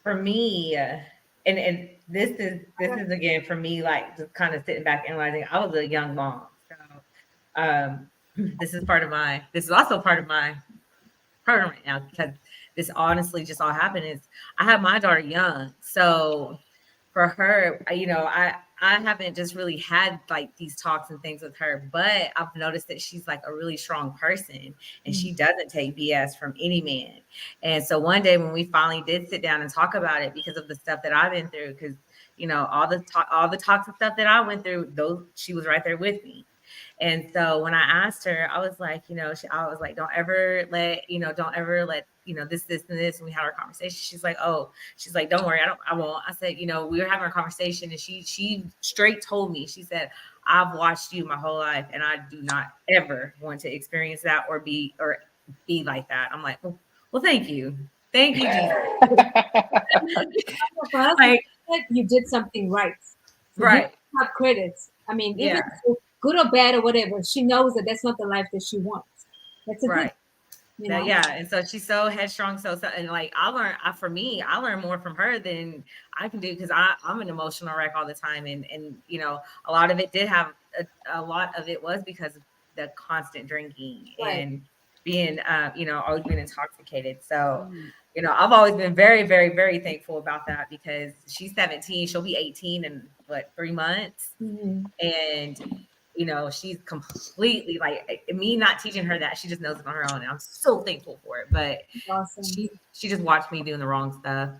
For me, and this is again for me, like just kind of sitting back analyzing. I was a young mom, so this is also part of my program right now, because this honestly just all happened is I have my daughter young, so for her, I haven't just really had like these talks and things with her, but I've noticed that she's like a really strong person, and she doesn't take BS from any man. And so one day when we finally did sit down and talk about it, because of the stuff that I've been through, because all the toxic stuff that I went through, she was right there with me. And so when I asked her, I was like, I was like, don't ever let, this, and this. And we had our conversation. She's like, don't worry. I won't. I said, we were having a conversation, and she straight told me, she said, I've watched you my whole life, and I do not ever want to experience that or be like that. I'm like, well, thank you. Thank you, Jesus. Like, you did something right. So right. You have credits. I mean, even good or bad or whatever, she knows that that's not the life that she wants. That's a right. Good, and so she's so headstrong, so and like I learn more from her than I can do, because I'm an emotional wreck all the time, and a lot of it did have a lot of it was because of the constant drinking and being always being intoxicated. So I've always been very, very, very thankful about that, because she's 17, she'll be 18 in 3 months, and she's completely like, me not teaching her that, she just knows it on her own, and I'm so thankful for it. But awesome. she just watched me doing the wrong stuff.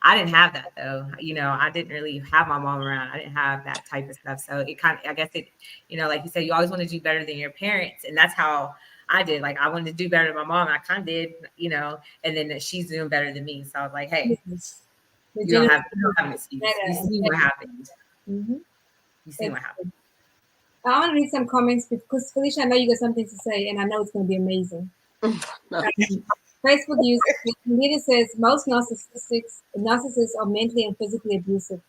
I didn't have that though. I didn't really have my mom around. I didn't have that type of stuff. So it kind of, I guess it, like you said, you always want to do better than your parents, and that's how I did. Like, I wanted to do better than my mom, and I kind of did, and then she's doing better than me. So I was like, hey, you don't have an excuse. You see what happened. Mm-hmm. You see what happened. I want to read some comments, because Felicia, I know you got something to say, and I know it's going to be amazing. Facebook user Leader says most narcissists are mentally and physically abusive.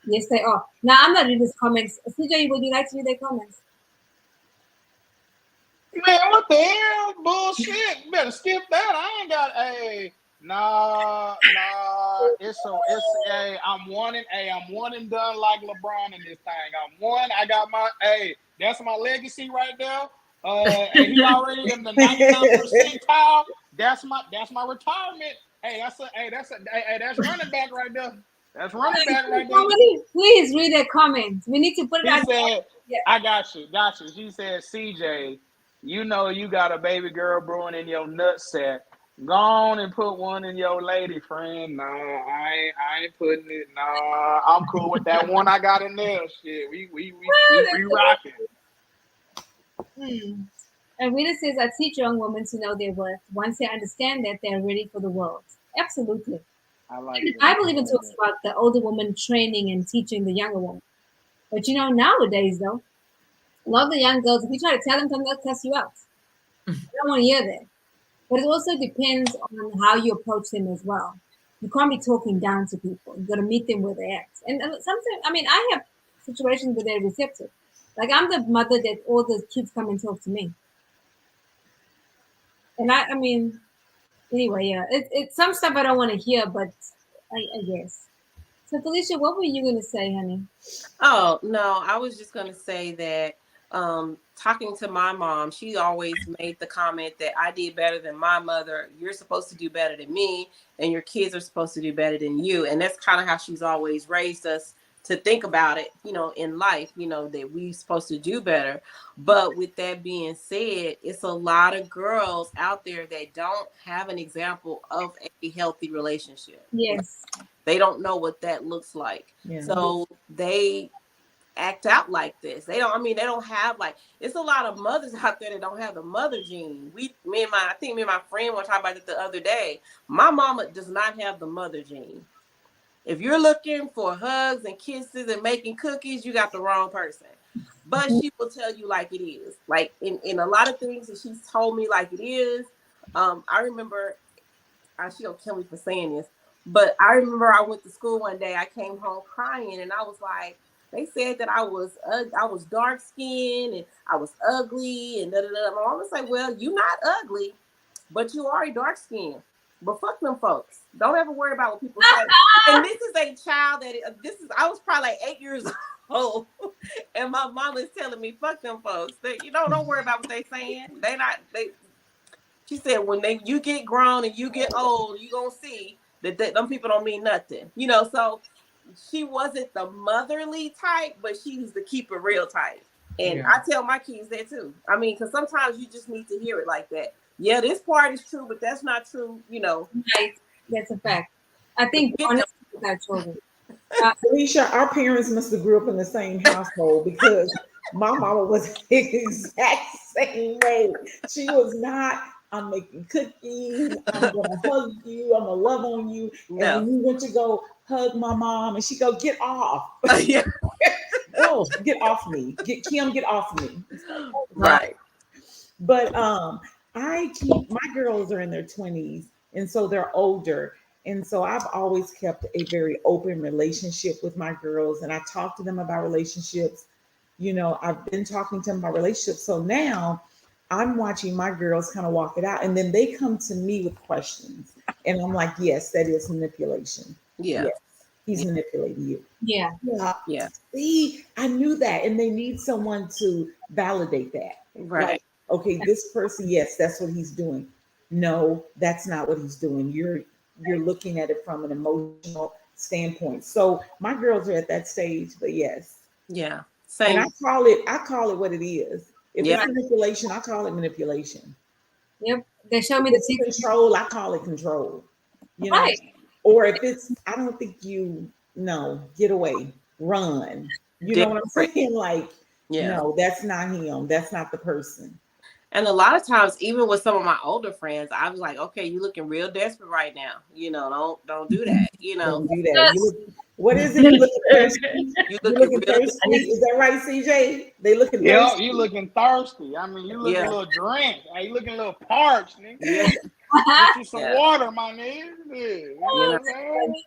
Yes, they are. Now, I'm not reading these comments. CJ, would you like to read their comments? Man, what the hell? Bullshit. You better skip that. I ain't got nah. I'm one and done like LeBron in this thing. I'm one. I got my that's my legacy right there. And he already in the 99th percentile. That's my retirement. That's running back right there. That's running back right there. Somebody, please read the comments. We need to put it He out. said, I got you. She said, CJ, you know you got a baby girl brewing in your nutsack. Go on and put one in your lady friend. No, I ain't putting it. No, I'm cool with that one I got in there. Shit, we rocking. And Rita says, I teach young women to know their worth once they understand that they're ready for the world. Absolutely. I Bible even talks about the older woman training and teaching the younger woman. But nowadays though, a lot of the young girls, if you try to tell them something, they'll cuss you out. They don't want to hear that. But it also depends on how you approach them as well. You can't be talking down to people. You got to meet them where they're at. And sometimes, I have situations where they're receptive. Like I'm the mother that all the kids come and talk to me. And anyway, yeah, it's some stuff I don't want to hear, but I guess. So Felicia, what were you going to say, honey? Oh, no, I was just going to say that talking to my mom, she always made the comment that I did better than my mother. You're supposed to do better than me, and your kids are supposed to do better than you. And that's kind of how she's always raised us to think about it, in life, that we're supposed to do better. But with that being said, it's a lot of girls out there that don't have an example of a healthy relationship. Yes. They don't know what that looks like. Yeah. So they act out like this. They don't have it's a lot of mothers out there that don't have the mother gene. I think me and my friend were talking about it the other day. My mama does not have the mother gene. If you're looking for hugs and kisses and making cookies, you got the wrong person. But she will tell you like it is. Like in a lot of things that she's told me like it is. I remember, she don't kill me for saying this, but I remember I went to school one day. I came home crying, and I was like, they said that I was dark skinned and I was ugly and da da da. My mom was like, well, you're not ugly, but you are dark skinned. But fuck them folks. Don't ever worry about what people say. And this is a child I was probably like 8 years old, and my mom is telling me, fuck them folks. Don't worry about what they saying. She said, when you get grown and you get old, you gonna see that them people don't mean nothing. So she wasn't the motherly type, but she was the keep it real type. And I tell my kids that too. Because sometimes you just need to hear it like that. Yeah, this part is true, but that's not true, Right. That's a fact. I think honestly with our children. Felicia, our parents must have grew up in the same household because my mama was the exact same way. She was not, I'm making cookies, I'm gonna hug you, I'm gonna love on you. No. And when you went to go hug my mom, and she go, get off. Oh, get off me. Get off me. Right. But my girls are in their 20s, and so they're older. And so I've always kept a very open relationship with my girls, and I talk to them about relationships. I've been talking to them about relationships. So now I'm watching my girls kind of walk it out, and then they come to me with questions. And I'm like, yes, that is manipulation. Yeah. Yes, he's manipulating you. Yeah. Yeah. See, I knew that. And they need someone to validate that. Right. Okay, this person, yes, that's what he's doing. No, that's not what he's doing. You're looking at it from an emotional standpoint. So my girls are at that stage, but yes. Yeah. Same. And I call it what it is. If it's manipulation, I call it manipulation. Yep. They show me the control, I call it control. Right. Or if it's, I don't think get away, run. You know what I'm saying? No, that's not him. That's not the person. And a lot of times, even with some of my older friends, I was like, okay, you're looking real desperate right now. Don't do that. Don't do that. What is it? You looking thirsty? You looking thirsty? Is that right, CJ? They looking thirsty. Yeah, you looking thirsty. You looking a little drenched. You looking a little parched, nigga. Yeah. Get you some water, my nigga.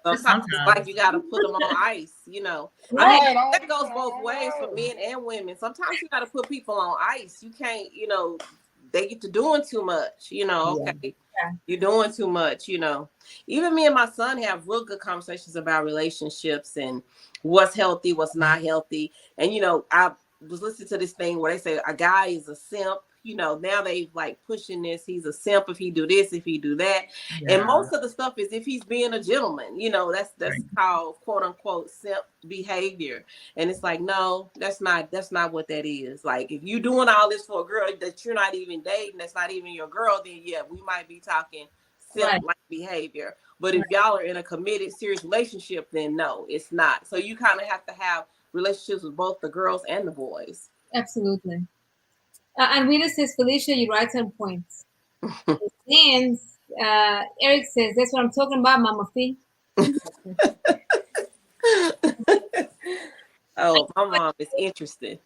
Sometimes it's like you got to put them on ice, that goes both ways for men and women. Sometimes you got to put people on ice. You can't, they get to doing too much, okay. Yeah. You're doing too much, Even me and my son have real good conversations about relationships and what's healthy, what's not healthy. And, I was listening to this thing where they say a guy is a simp. now they like pushing this. He's a simp if he do this, if he do that. Yeah. And most of the stuff is if he's being a gentleman, that's right. Called quote unquote simp behavior. And it's like, no, that's not what that is. Like if you doing all this for a girl that you're not even dating, that's not even your girl, then yeah, we might be talking simp like behavior. But if y'all are in a committed, serious relationship, then no, it's not. So you kind of have to have relationships with both the girls and the boys. Absolutely. And Rita says, Felicia, you're right on points. And Eric says, that's what I'm talking about, Mama Fee. Oh, my mom is interested.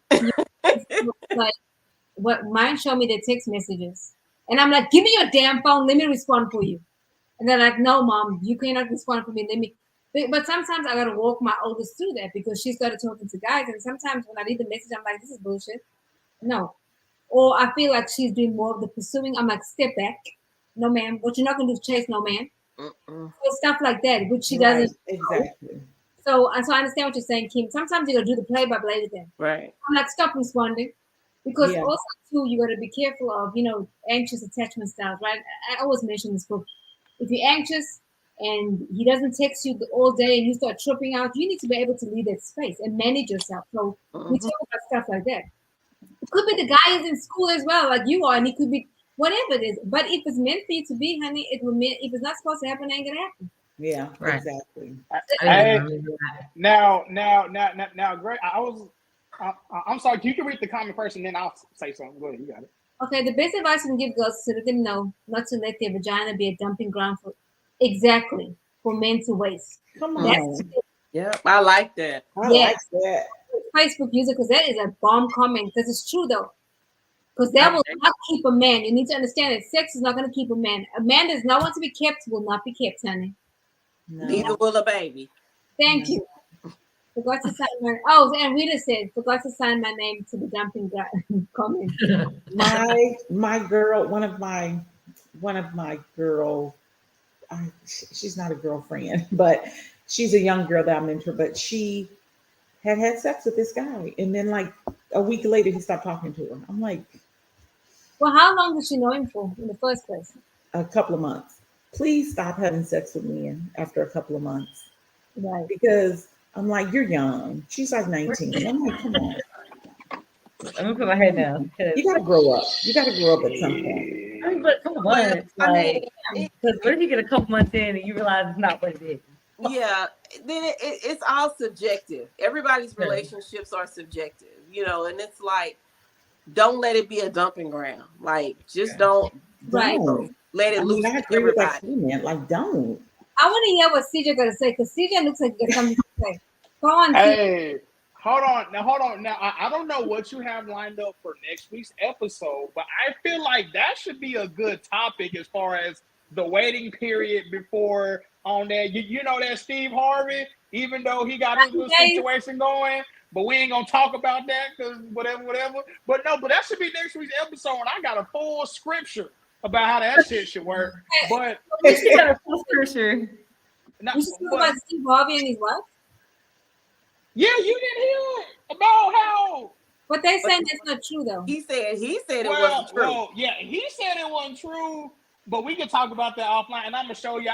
Like, what mine show me their text messages. And I'm like, give me your damn phone. Let me respond for you. And they're like, no, Mom, you cannot respond for me. Let me. But sometimes I got to walk my oldest through that because she started talking to guys. And sometimes when I read the message, I'm like, this is bullshit. No. Or I feel like she's doing more of the pursuing. I'm like, step back. No, ma'am. What you're not going to do is chase no man. So stuff like that, which she doesn't. Exactly. So I understand what you're saying, Kim. Sometimes you got to do the play-by-play with them. Right. I'm like, stop responding. Because also, too, you got to be careful of, anxious attachment styles, right? I always mention this book. If you're anxious and he doesn't text you all day and you start tripping out, you need to be able to leave that space and manage yourself. So we talk about stuff like that. It could be the guy is in school as well, like you are, and he could be whatever it is. But if it's meant for you to be, honey, it will mean if it's not supposed to happen, it ain't gonna happen. Yeah, right. Exactly. Now, Greg, I'm sorry. You can read the comment first, and then I'll say something. Go ahead, you got it. Okay, the best advice you can give girls is to let them know not to let their vagina be a dumping ground for men to waste. Come on. Yeah, I like that. I like that. Facebook user, because that is a bomb comment. Because it's true though. Because that will not keep a man. You need to understand that sex is not going to keep a man. A man does not want to be kept, will not be kept, honey. No. Neither will a baby. Thank you. Forgot to sign and Rita said, forgot to sign my name to the dumping comment. My girl, one of my girl, she's not a girlfriend, but she's a young girl that I mentor, but she had sex with this guy. And then like a week later, he stopped talking to her. I'm like, well, how long did she know him for in the first place? A couple of months. Please stop having sex with me after a couple of months. Right. Because I'm like, you're young. She's like 19. I'm like, come on. I'm gonna put my head down. You gotta grow up. You gotta grow up at some point. I mean, but come on. Because what if you get a couple months in and you realize it's not what it is? Yeah, then it's all subjective. Everybody's relationships are subjective, and it's like, don't let it be a dumping ground. Like, just don't let it loose. I agree with that comment. Like, don't. I want to hear what CJ got to say because CJ looks like he got something to say. Go on. Hey, hold on. Now, I don't know what you have lined up for next week's episode, but I feel like that should be a good topic as far as the waiting period before on that. You know that Steve Harvey, even though he got his little situation going, but we ain't gonna talk about that because whatever. But that should be next week's episode. And I got a full scripture about how that shit should work. But she got a full scripture. You should talk about Steve Harvey and his wife. Yeah, you didn't hear about how. But they saying that's not true though. He said it wasn't true. Well, yeah, he said it wasn't true. But we can talk about that offline, and I'm gonna show you.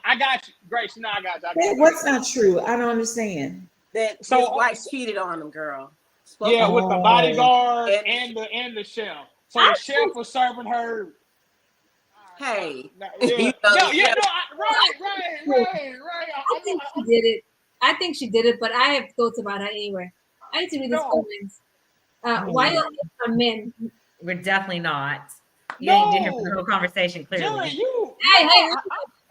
I got you, Grace. No, I got you. What's not true? I don't understand. That his wife cheated on him, girl. With the bodyguard and the chef. So the chef was serving her. Hey, right. I think she did it. I think she did it, but I have thoughts about her anyway. I need to read these comments. Why are men? We're definitely not. You ain't been here for the whole conversation, clearly.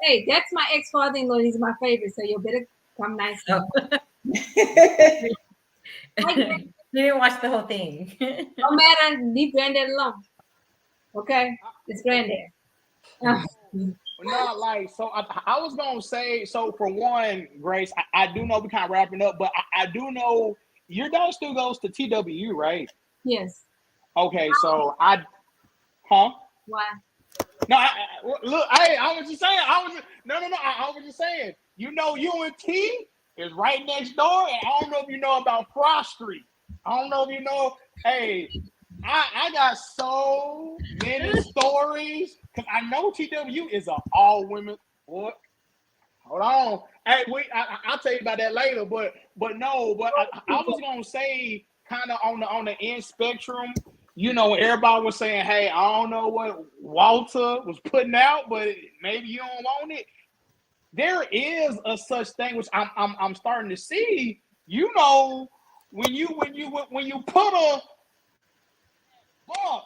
Hey, that's my ex-father-in-law. He's my favorite, so you better come nice. You didn't watch the whole thing. No matter, leave granddad alone. Okay? It's granddad. Not like, so I was going to say, so for one, Grace, I do know we're kind of wrapping up, but I do know your daughter still goes to TWU, right? Yes. Okay, so Huh? Why? No, look, I was just saying. I was just saying. UNT is right next door, and I don't know if you know about Frost Street. I don't know if you know. Hey, I got so many stories because I know TW is an all women. What? Hold on. Hey, I'll tell you about that later. But I was gonna say kind of on the end spectrum. You know, everybody was saying, "Hey, I don't know what Walter was putting out, but maybe you don't want it." There is a such thing which I'm starting to see. You know, when you put a bump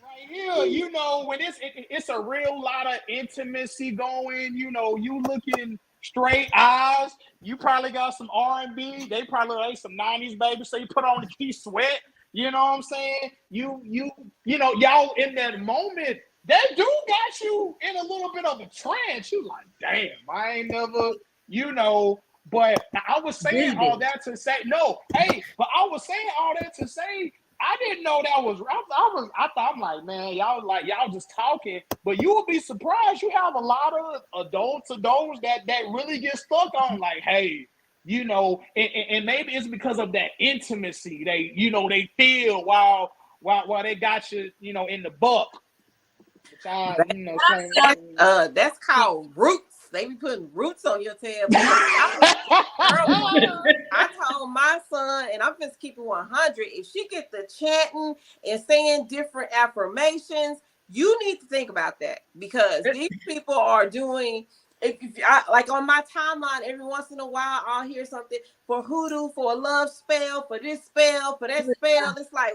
right here, you know, when it's a real lot of intimacy going. You know, you looking straight eyes. You probably got some R&B. They probably like some 90s baby. So you put on the key sweat. You know what I'm saying? You know, y'all in that moment, that dude got you in a little bit of a trance. You like, damn, I ain't never, you know. But I was saying all that to say, no, hey, but I was saying all that to say, I didn't know that was. I thought, I'm like, man, y'all just talking, but you will be surprised. You have a lot of adults that really get stuck on, like, hey, you know, and maybe it's because of that intimacy they feel while they got you, you know, in the buck. That's called roots. They be putting roots on your tail. I told my son, and I'm just keeping 100. If she get the chanting and saying different affirmations, you need to think about that because these people are doing. If I, like on my timeline, every once in a while, I'll hear something for hoodoo, for a love spell, for this spell, for that spell. It's like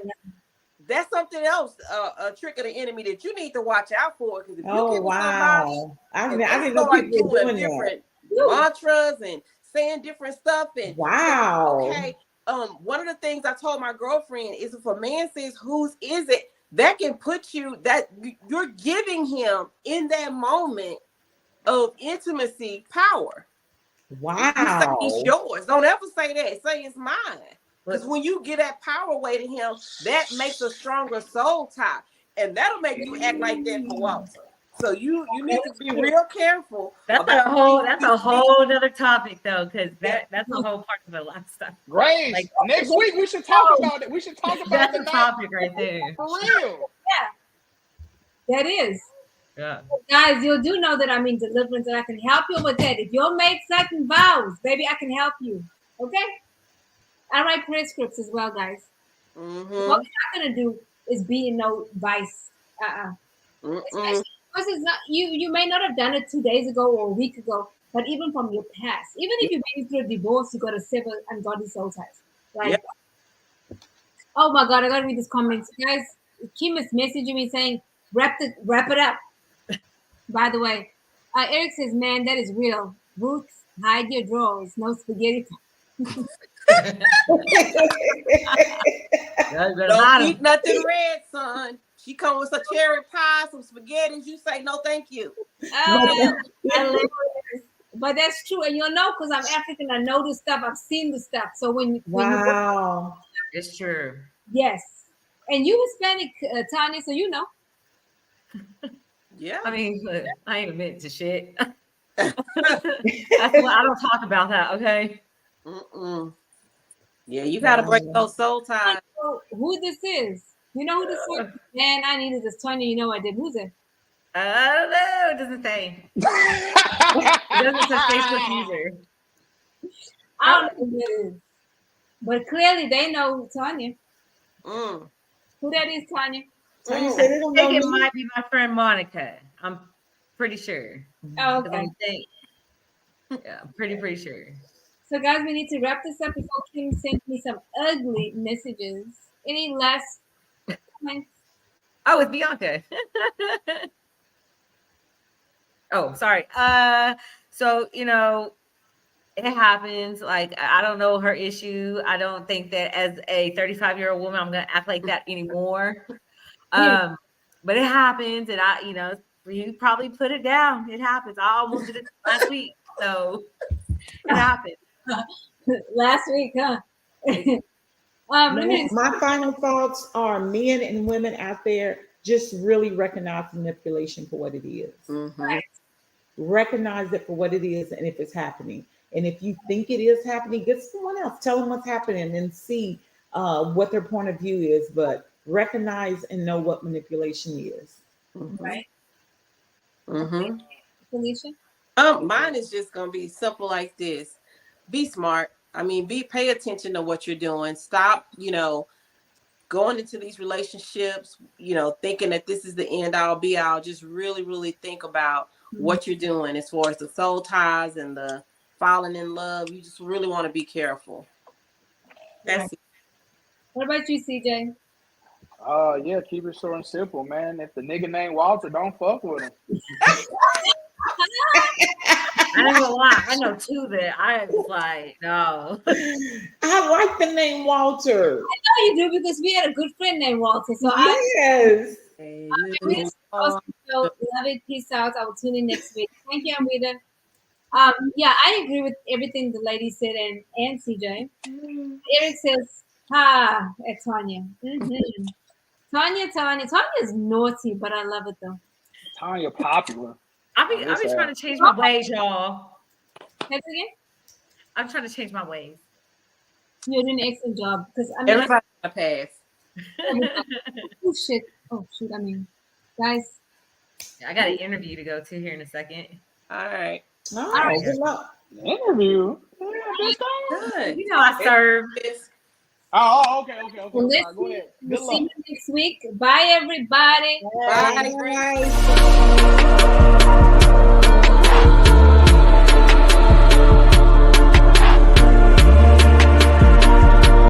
that's something else, a trick of the enemy that you need to watch out for. Because if you get with somebody, I didn't know people were doing different mantras and saying different stuff. And okay, one of the things I told my girlfriend is if a man says, "Whose is it?" that can put you that you're giving him in that moment of intimacy power. Wow. You say it's yours. Don't ever say that. Say it's mine. Because when you get that power away to him, that makes a stronger soul tie. And that'll make you act like that for Walter. So you need to be real careful. That's a whole other topic though, because that's a whole part of the lifestyle. Grace, like, next week we should talk about it. We should talk about that's the topic right there. For real. Yeah. That is. Yeah. Guys, you do know that I'm in deliverance and I can help you with that. If you'll make certain vows, baby, I can help you. Okay? I write prayer scripts as well, guys. What we're not gonna do is be in no vice. Especially because it's not you may not have done it 2 days ago or a week ago, but even from your past, even if you've been through a divorce, you got to sever ungodly soul ties. Like, oh my God, I gotta read this comment, guys. Kim is messaging me saying, wrap it up. By the way, Eric says, man, that is real. Roots, hide your drawers, no spaghetti. Don't eat nothing red, son. She come with some cherry pie, some spaghetti. You say no, thank you. But that's true, and you'll know because I'm African. I know this stuff. I've seen the stuff. So when it's true. Yes, and you Hispanic, Tonya, so you know. Yeah, I mean, look, I ain't admitting to shit. That's why I don't talk about that. Okay. Yeah, you gotta break those soul ties. Who this is? You know who this is? Man, I needed this 20. You know I did. Who's it? I don't know. It doesn't say. It doesn't say Facebook user. I don't know who it is. But clearly they know Tonya. Who that is, Tonya? I think it might be my friend Monica. I'm pretty sure. Oh, okay. Yeah, I'm pretty sure. So, guys, we need to wrap this up before Kim sends me some ugly messages. Any last comments? Oh, it's Bianca. Oh, sorry. So, you know, it happens. Like, I don't know her issue. I don't think that as a 35-year-old woman, I'm going to act like that anymore. But it happens. And you probably put it down. It happens. I almost did it last week. So it happens. Last week, huh? My final thoughts are men and women out there just really recognize manipulation for what it is. Right. Recognize it for what it is and if it's happening. And if you think it is happening, get someone else. Tell them what's happening and see what their point of view is, but recognize and know what manipulation is. Right. Mm-hmm. Felicia? Mine is just gonna be simple like this. Be smart. I mean, pay attention to what you're doing. Stop, going into these relationships, thinking that this is the end all be all. Just really, really think about what you're doing as far as the soul ties and the falling in love. You just really want to be careful. That's it. What about you, CJ? Yeah, keep it short and simple, man. If the nigga named Walter, don't fuck with him. I ain't gonna lie. I know too that I was like, no. I like the name Walter. I know you do because we had a good friend named Walter. So yes. ELEV8, peace out. I will tune in next week. Thank you, Amrita. Yeah, I agree with everything the lady said and CJ. Eric says, at Tonya. Mm-hmm. Tonya is naughty, but I love it though. Tonya popular. I be trying to change my ways, y'all. Say it again? I'm trying to change my ways. You're doing an excellent job because everybody got a pass. Oh shit! I mean, guys, I got an interview to go to here in a second. All right. All right. Good luck. Interview. Good. I serve. Oh, okay. Well, Go ahead. Good we'll luck. see you next week. Bye, everybody. Bye.